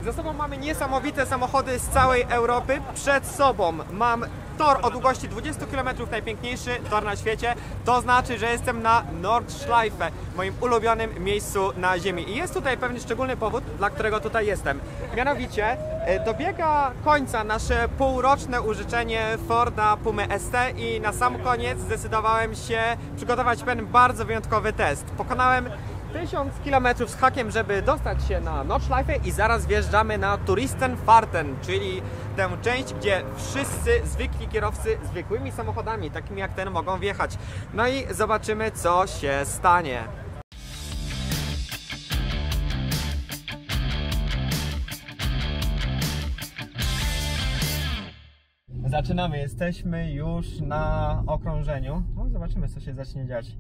Za sobą mamy niesamowite samochody z całej Europy. Przed sobą mam tor o długości 20 km, najpiękniejszy tor na świecie. To znaczy, że jestem na Nordschleife, moim ulubionym miejscu na ziemi. I jest tutaj pewien szczególny powód, dla którego tutaj jestem. Mianowicie dobiega końca nasze półroczne użyczenie Forda Pumy ST i na sam koniec zdecydowałem się przygotować pewien bardzo wyjątkowy test. Pokonałem 1000 km z hakiem, żeby dostać się na Nordschleife i zaraz wjeżdżamy na Touristenfahrten, czyli tę część, gdzie wszyscy zwykli kierowcy zwykłymi samochodami, takimi jak ten, mogą wjechać. No i zobaczymy, co się stanie. Zaczynamy, jesteśmy już na okrążeniu. No, zobaczymy, co się zacznie dziać.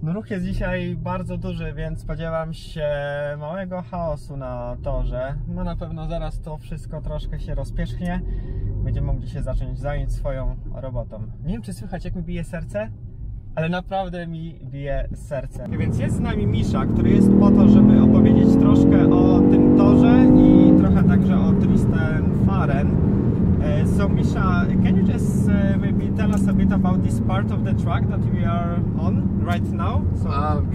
No, ruch jest dzisiaj bardzo duży, więc spodziewam się małego chaosu na torze. No na pewno zaraz to wszystko troszkę się rozpierzchnie. Będziemy mogli się zająć swoją robotą. Nie wiem, czy słychać, jak mi bije serce, ale naprawdę mi bije serce. Więc jest z nami Misza, który jest po to, żeby opowiedzieć troszkę o tym torze i trochę także o Touristenfahrten. So Misza, can you just maybe tell us a bit about this part of the track that we are on right now? So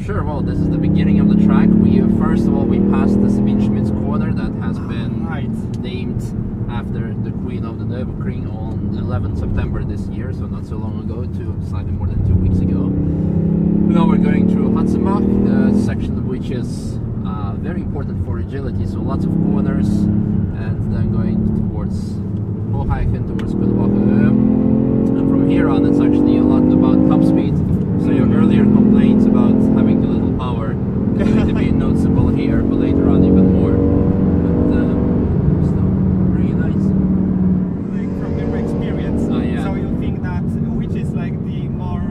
sure. Well, this is the beginning of the track. First of all, we passed the Schmidt's corner that has been named after the Queen of the Nuerburgring on 11th September this year, so not so long ago, slightly more than 2 weeks ago. Now we're going through Hatzenbach, the section which is very important for agility, so lots of corners, and then going towards towards and from here on it's actually a lot about top speed. So your earlier complaints about having too little power is going to be noticeable here, but later on even more. But still very nice. Like from your experience, yeah. So you think that which is like the more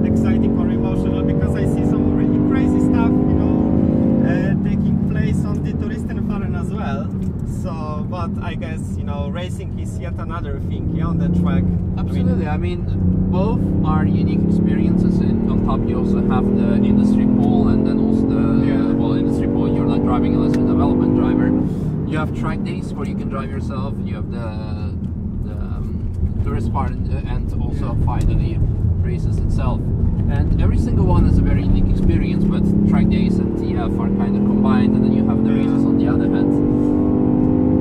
exciting or emotional? Because I see some really crazy stuff, you know, taking place on the Touristenfahrten as well. So, but I guess, you know, racing is yet another thing on the track. Absolutely. I mean, both are unique experiences. On top, you also have the industry pole, and then also the well, industry pole. You're not driving unless you're a development driver. You have track days where you can drive yourself. You have the tourist part, and also finally races itself. And every single one is a very unique experience. But track days and TF are kind of combined, and then you have the races on the other hand.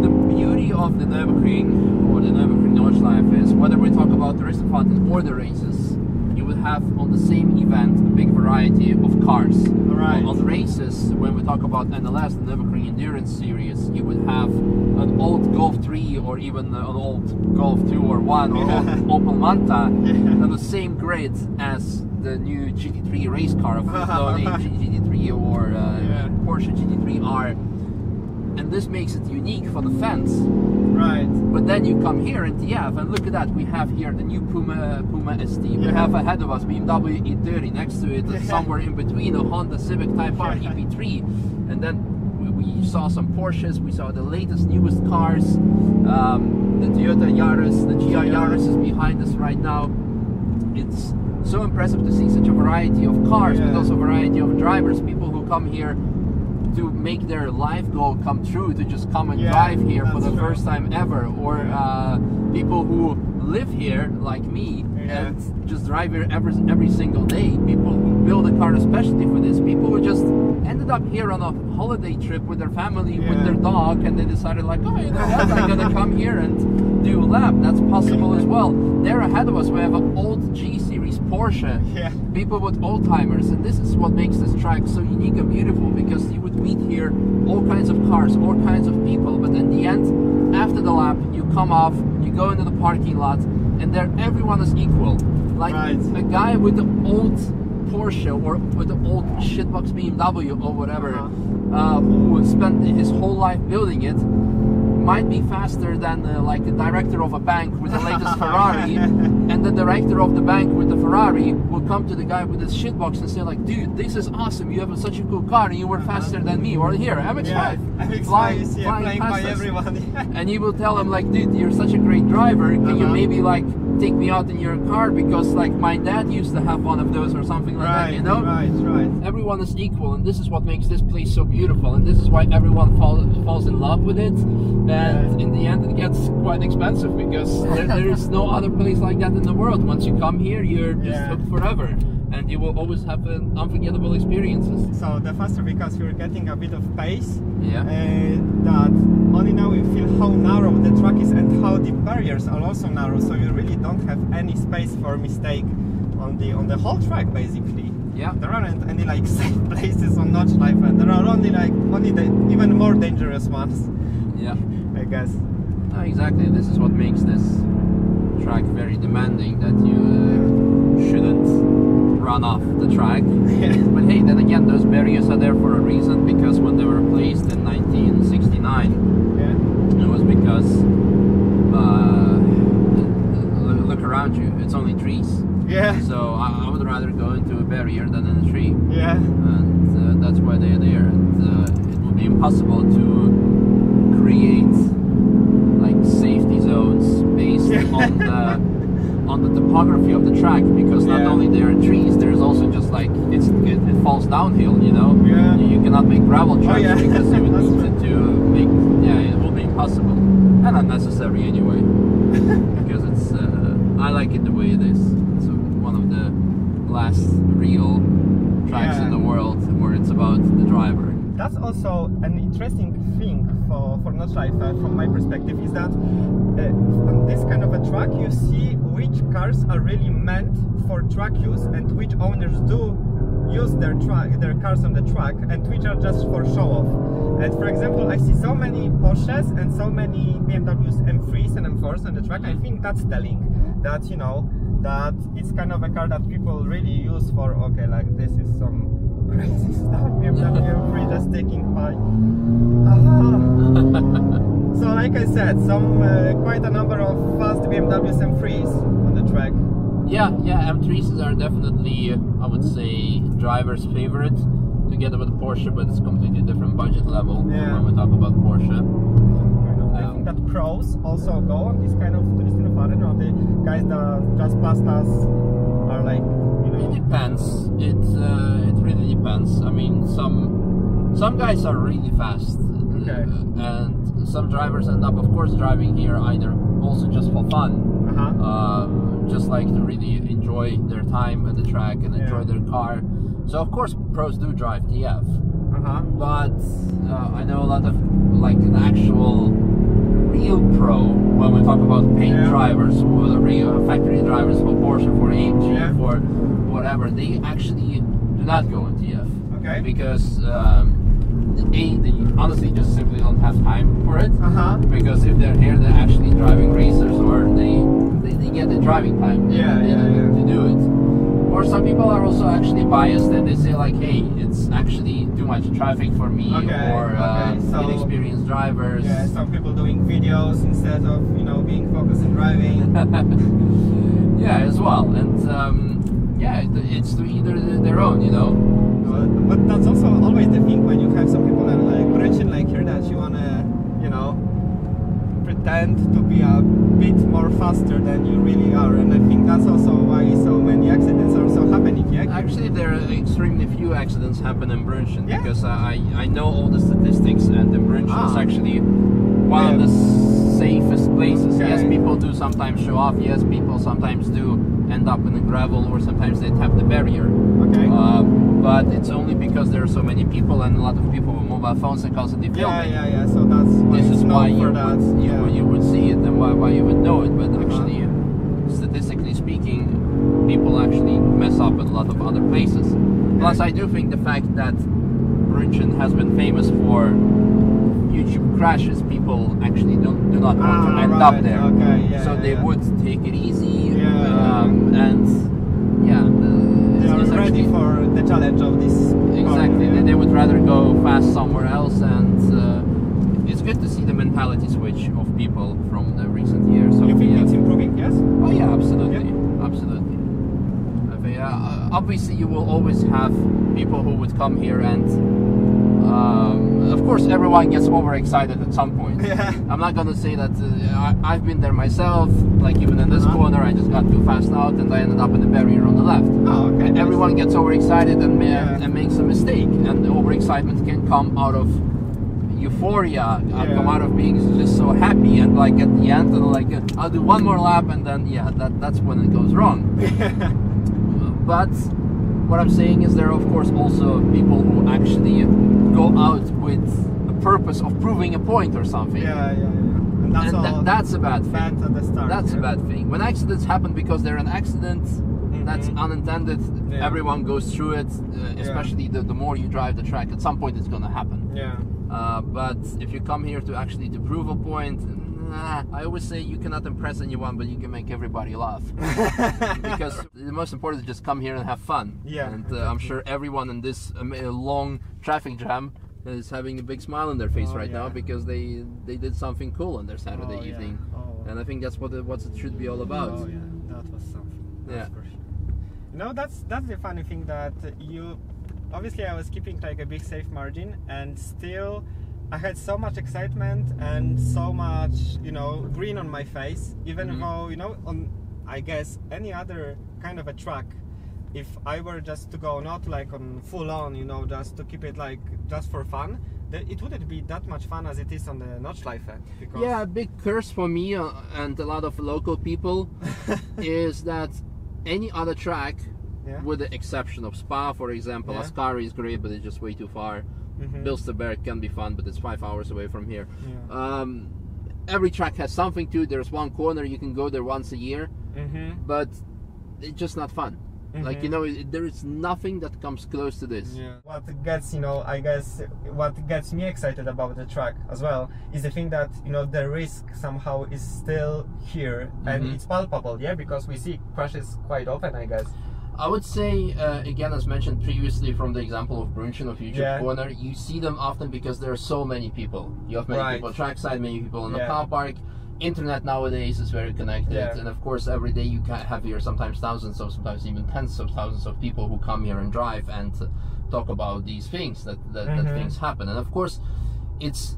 The beauty of the Nuerburgring or the Nuerburgring Nordschleife is whether we talk about the Touristenfahrten or the races, you will have on the same event a big variety of cars. Right. On the races, when we talk about NLS, the Nuerburgring Endurance Series, you would have an old Golf 3 or even an old Golf 2 or 1 or old Opel Manta on the same grid as the new GT3 race car of GT3 or Porsche GT3R. And this makes it unique for the fans. Right. But then you come here in TF and look at that. We have here the new Puma ST. We have ahead of us BMW E30. Next to it, somewhere in between, a Honda Civic Type R EP3. And then we saw some Porsches. We saw the latest, newest cars. The Toyota Yaris, the GR Yaris is behind us right now. It's so impressive to see such a variety of cars, but also a variety of drivers. People who come here to make their life goal come true, to just come and drive here for the first time ever, or people who live here like me and just drive here every single day. People who build a car especially for this. People who just ended up here on a holiday trip with their family, with their dog, and they decided like, oh, you know what, I'm gonna come here and do a lap. That's possible as well. There ahead of us we have an old G-Series Porsche. People with old timers, and this is what makes this track so unique and beautiful, because you would meet here all kinds of cars, all kinds of people, but in the end, after the lap, you come off, you go into the parking lot, and there everyone is equal. Like a guy with the old Porsche or with the old shitbox BMW or whatever, who spent his whole life building it, might be faster than like the director of a bank with the latest Ferrari, and the director of the bank with the Ferrari will come to the guy with his shitbox and say like, dude, this is awesome, you have such a cool car and you were faster than me, or here, MX-5, flying by everyone. And he will tell him like, dude, you're such a great driver, can you maybe like take me out in your car because like my dad used to have one of those or something like that, you know? Right. Everyone is equal, and this is what makes this place so beautiful, and this is why everyone falls in love with it. And in the end, it gets quite expensive because there is no other place like that in the world. Once you come here, you're just hooked forever, and you will always have unforgettable experiences. So the faster, because you're getting a bit of pace, Yeah. that only now you feel how narrow the track is and how the barriers are also narrow. So you really don't have any space for mistake on the whole track, basically. Yeah. There aren't any like safe places on Nordschleife, and there are only the even more dangerous ones. Yeah. I guess. Exactly. This is what makes this track very demanding. That you shouldn't run off the track. But hey, then again, those barriers are there for a reason, because when they were placed in 1969, it was because look around you, it's only trees. Yeah. So I would rather go into a barrier than in a tree. Yeah. And that's why they are there. And it would be impossible to create like safety zones based on the topography of the track, because not only there are trees, there's also just like it falls downhill, you know. Yeah. You cannot make gravel tracks because you would need to make it will be impossible and unnecessary anyway. Because it's I like it the way it is. It's one of the last real tracks in the world where it's about the driver. That's also an interesting thing for Nordschleife, from my perspective, is that on this kind of a track you see which cars are really meant for track use and which owners do use their cars on the track and which are just for show off. And for example, I see so many Porsches and so many BMWs M3s and M4s on the track. I think that's telling that, you know, that it's kind of a car that people really use for, okay, like this is some crazy stuff, BMW M3 just taking by. So like I said, quite a number of fast BMWs M3s on the track. Yeah, M3s are definitely, I would say, driver's favorite, together with Porsche, but it's a completely different budget level when we talk about Porsche. I think that pros also go on this kind of Touristenfahren, or the guys that just passed us are like, you know. It depends. It really depends. I mean, some guys are really fast, and some drivers end up, of course, driving here either also just for fun, just like to really enjoy their time at the track and enjoy their car. So of course, pros do drive TF, but I know a lot of like an actual real pro, when we talk about paint drivers or real factory drivers for Porsche, for AMG, for whatever, they actually do not go in TF. Because they honestly just simply don't have time for it. Because if they're here, they're actually driving racers, or they get the driving time to do it. Or some people are also actually biased and they say like, hey, it's actually too much traffic for me, or so, inexperienced drivers. Yeah, some people doing videos instead of, you know, being focused on driving. As well. And it's to either their own, you know. But that's also always the thing when you have some people that are like Brötchen like here, that you wanna, you know, pretend to be a bit more faster than you really are, and I think that's also why so many accidents are also happening. Actually, there are extremely few accidents happen in Brötchen, because I know all the statistics, and Brötchen is actually one of the safest places. Yes, people do sometimes show off. Yes, people sometimes do end up in the gravel, or sometimes they tap the barrier. But it's only because there are so many people, and a lot of people with mobile phones and constantly filming. So that's why this is why you would see it, and why you would know it. But actually, statistically speaking, people actually mess up at a lot of other places. Plus, I do think the fact that Brötchen has been famous for YouTube crashes, people actually do not want to end up there. So they would take it easy, they're ready for the challenge of this. Exactly, they would rather go fast somewhere else, and it's good to see the mentality switch of people from the recent years. So you think it's improving? Yes. Oh yeah, absolutely, absolutely. Obviously, you will always have people who would come here and Of course, everyone gets overexcited at some point. Yeah. I'm not gonna say that I've been there myself. Like even in this corner, I just got too fast out and I ended up in the barrier on the left. Oh, okay. And everyone gets overexcited and makes a mistake. And the overexcitement can come out of euphoria, come out of being just so happy, and like at the end, and like I'll do one more lap, and then that's when it goes wrong. But what I'm saying is there are of course also people who actually go out with a purpose of proving a point or something. And that's a bad thing. At the start, that's a bad thing. When accidents happen because they're an accident, that's unintended. Everyone goes through it, especially the more you drive the track. At some point it's gonna happen. But if you come here to prove a point, I always say you cannot impress anyone, but you can make everybody laugh. Because the most important is just come here and have fun. And I'm sure everyone in this long traffic jam is having a big smile on their face right now because they did something cool on their Saturday evening. And I think that's what it should be all about. That was something. That's for sure. No, that's the funny thing, that you obviously I was keeping like a big safe margin, and still I had so much excitement and so much, you know, green on my face, even though, you know, on I guess any other kind of a track, if I were just to go not like on full on, you know, just to keep it like just for fun, it wouldn't be that much fun as it is on the Nordschleife. Yeah, a big curse for me and a lot of local people is that any other track, with the exception of Spa, for example, Ascari is great, but it's just way too far. Bilsterberg can be fun, but it's 5 hours away from here. Every track has something to it. There's one corner you can go there once a year, but it's just not fun. Like, you know, there is nothing that comes close to this. What gets, you know, I guess what gets me excited about the track as well is the thing that, you know, the risk somehow is still here and it's palpable, because we see crashes quite often, I guess. I would say, again, as mentioned previously from the example of Brunchen of YouTube Corner, you see them often because there are so many people. You have many people trackside, many people in the car park. Internet nowadays is very connected, and of course every day you can have here sometimes thousands of, sometimes even tens of thousands of people who come here and drive and talk about these things, that things happen. And of course it's,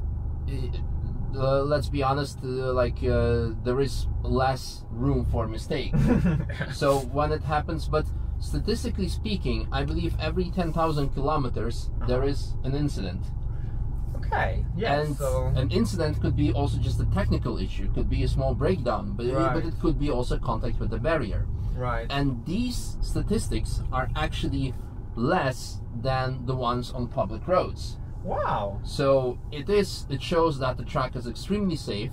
let's be honest, there is less room for mistake. So when it happens, but statistically speaking, I believe every 10,000 kilometers there is an incident. Okay. And an incident could be also just a technical issue, could be a small breakdown, but it could be also contact with the barrier. And these statistics are actually less than the ones on public roads. Wow. So it shows that the track is extremely safe,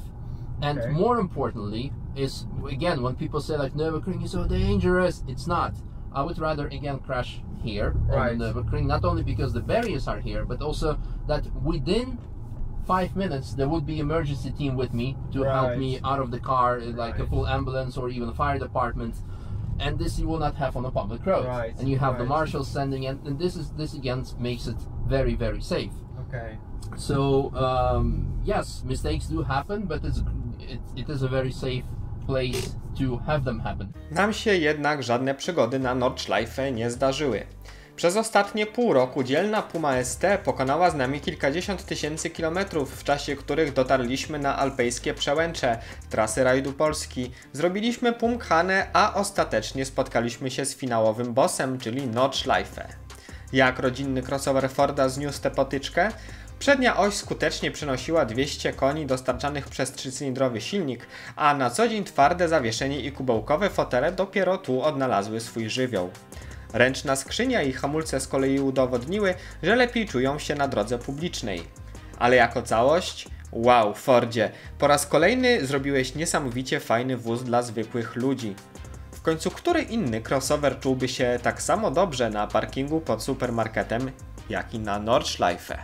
and more importantly is, again, when people say like Nuerburgring is so dangerous, it's not. I would rather again crash here on the Nuerburgring, not only because the barriers are here, but also that within 5 minutes there would be emergency team with me to help me out of the car, like a full ambulance or even a fire department. And this you will not have on a public road. And you have the marshals sending in, and this again makes it very, very safe. So yes, mistakes do happen, but it is a very safe place to have them happen. Nam się jednak żadne przygody na Nordschleife nie zdarzyły. Przez ostatnie pół roku dzielna Puma ST pokonała z nami kilkadziesiąt tysięcy kilometrów, w czasie których dotarliśmy na alpejskie przełęcze, trasy rajdu Polski, zrobiliśmy Pumkhanę, a ostatecznie spotkaliśmy się z finałowym bossem, czyli Nordschleife. Jak rodzinny crossover Forda zniósł tę potyczkę? Przednia oś skutecznie przenosiła 200 koni dostarczanych przez 3-cylindrowy silnik, a na co dzień twarde zawieszenie i kubełkowe fotele dopiero tu odnalazły swój żywioł. Ręczna skrzynia i hamulce z kolei udowodniły, że lepiej czują się na drodze publicznej. Ale jako całość, wow, Fordzie, po raz kolejny zrobiłeś niesamowicie fajny wóz dla zwykłych ludzi. W końcu który inny crossover czułby się tak samo dobrze na parkingu pod supermarketem, jak i na Nordschleife?